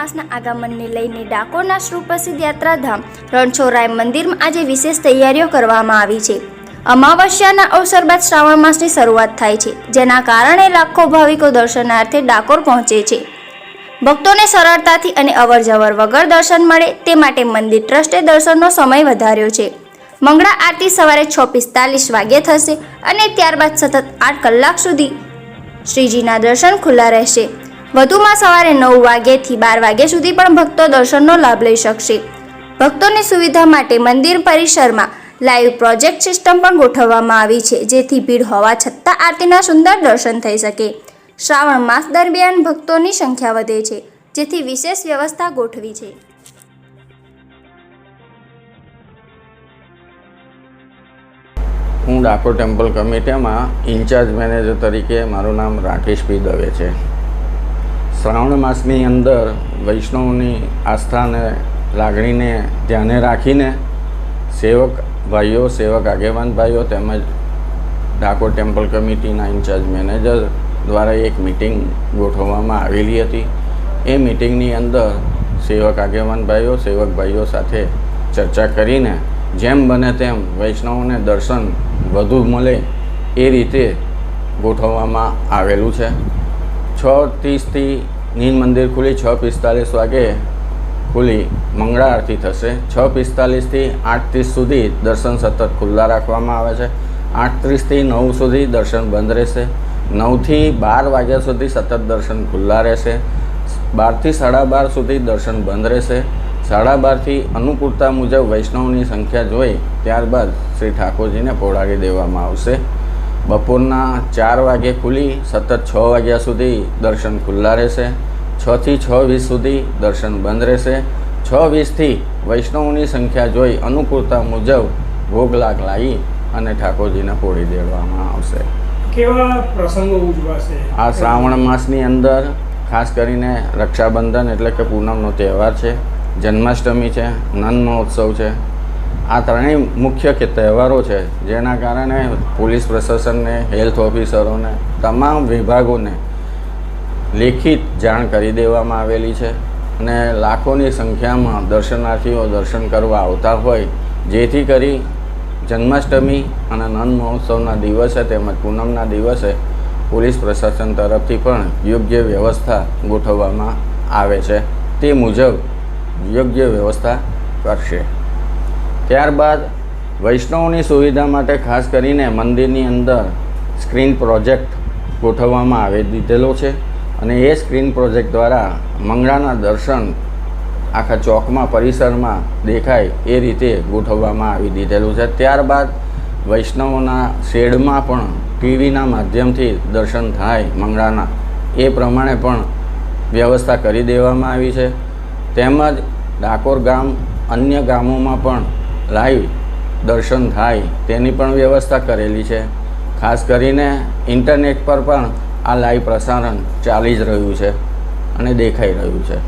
માસના આગમનને લઈને ડાકોરના સુપ્રસિદ્ધ યાત્રાધામ રણછોડરાય મંદિરમાં આજે વિશેષ તૈયારીઓ કરવામાં આવી છે। અમાવસ્યાના અવસર બાદ શ્રાવણ માસની શરૂઆત થાય છે, જેના કારણે લાખો ભાવિકો દર્શનાર્થે ડાકોર પહોંચે છે। ભક્તોને સરળતાથી અને અવરજવર વગર દર્શન મળે તે માટે મંદિર ટ્રસ્ટે દર્શનનો સમય વધાર્યો છે। મંગળા આરતી સવારે 6:45 વાગ્યે થશે અને ત્યારબાદ સતત 8 કલાક સુધી શ્રીજીના દર્શન ખુલ્લા રહેશે। વધુમાં સવારે 9 વાગ્યાથી 12 વાગ્યા સુધી પણ ભક્તો દર્શનનો લાભ લઈ શકશે। ભક્તોની સુવિધા માટે મંદિર પરિસરમાં લાઈવ પ્રોજેક્ટ સિસ્ટમ પણ ગોઠવવામાં આવી છે, જેથી ભીડ હોવા છતાં આરતીના સુંદર દર્શન થઈ શકે। શ્રાવણ માસ દરમિયાન ભક્તોની સંખ્યા વધે છે, જેથી વિશેષ વ્યવસ્થા ગોઠવી છે। હું ડાકોર ટેમ્પલ કમિટીમાં ઇન્ચાર્જ મેનેજર તરીકે મારું નામ રાકેશ પી દવે છે। શ્રાવણ માસની અંદર વૈષ્ણવની આસ્થાને લાગણીને ધ્યાને રાખીને સેવક ભાઈઓ, સેવક આગેવાન ભાઈઓ તેમજ ડાકોર ટેમ્પલ કમિટીના ઇન્ચાર્જ મેનેજર દ્વારા એક મિટિંગ ગોઠવવામાં આવેલી હતી। એ મિટિંગની અંદર સેવક આગેવાન ભાઈઓ, સેવક ભાઈઓ સાથે ચર્ચા કરીને જેમ બને તેમ વૈષ્ણવોને દર્શન વધુ મળે એ રીતે ગોઠવવામાં આવેલું છે। 6:30થી નીલ મંદિર ખુલી 6:45 વાગે ખુલી મંગળા આરતી થશે। 6:45થી 8:30 સુધી દર્શન સતત ખુલ્લા રાખવામાં આવે છે। 8:30થી 9 સુધી દર્શન બંધ રહેશે। 9થી 12 વાગ્યા સુધી સતત દર્શન ખુલ્લા રહેશે। 12થી 12:30 સુધી દર્શન બંધ રહેશે। 12:30થી અનુકૂળતા મુજબ વૈષ્ણવની સંખ્યા જોઈ ત્યારબાદ શ્રી ઠાકોરજીને પહોંચાડી દેવામાં આવશે। બપોરના 4 વાગે ખુલી સતત 6 વાગ્યા સુધી દર્શન ખુલ્લા રહેશે। 6થી 6:20 સુધી દર્શન બંધ રહેશે। 6:20થી વૈષ્ણવની સંખ્યા જોઈ અનુકૂળતા મુજબ ભોગ લાગ લાવી અને ઠાકોરજીને પહોંચાડી દેવામાં આવશે। કેવા પ્રસંગો ઉજવાશે આ શ્રાવણ માસની અંદર? ખાસ કરીને રક્ષાબંધન એટલે કે પૂનમનો તહેવાર છે, જન્માષ્ટમી છે, નંદ મહોત્સવ છે। આ ત્રણેય મુખ્ય તહેવારો છે, જેના કારણે પોલીસ પ્રશાસનને, હેલ્થ ઓફિસરોને, તમામ વિભાગોને લેખિત જાણ કરી દેવામાં આવેલી છે અને લાખોની સંખ્યામાં દર્શનાર્થીઓ દર્શન કરવા આવતા હોય, જેથી કરી જન્માષ્ટમી અને નંદ મહોત્સવના દિવસે તેમજ પૂનમના દિવસે પોલીસ પ્રશાસન તરફથી પણ યોગ્ય વ્યવસ્થા ગોઠવવામાં આવે છે। તે મુજબ યોગ્ય વ્યવસ્થા કરશે। ત્યારબાદ વૈષ્ણવની સુવિધા માટે ખાસ કરીને મંદિરની અંદર સ્ક્રીન પ્રોજેક્ટ ગોઠવવામાં આવી દીધેલો છે અને એ સ્ક્રીન પ્રોજેક્ટ દ્વારા મંગળાના દર્શન આખા ચોકમાં, પરિસરમાં દેખાય એ રીતે ગોઠવવામાં આવી દીધેલું છે। ત્યારબાદ વૈષ્ણવોના શેડમાં પણ ટીવીના માધ્યમથી દર્શન થાય મંગળાના, એ પ્રમાણે પણ વ્યવસ્થા કરી દેવામાં આવી છે। તેમજ ડાકોર ગામ, અન્ય ગામોમાં પણ લાઈવ દર્શન થાય તેની પણ વ્યવસ્થા કરેલી છે। ખાસ કરીને ઇન્ટરનેટ પર પણ આ લાઈવ પ્રસારણ ચાલી જ રહ્યું છે અને દેખાઈ રહ્યું છે।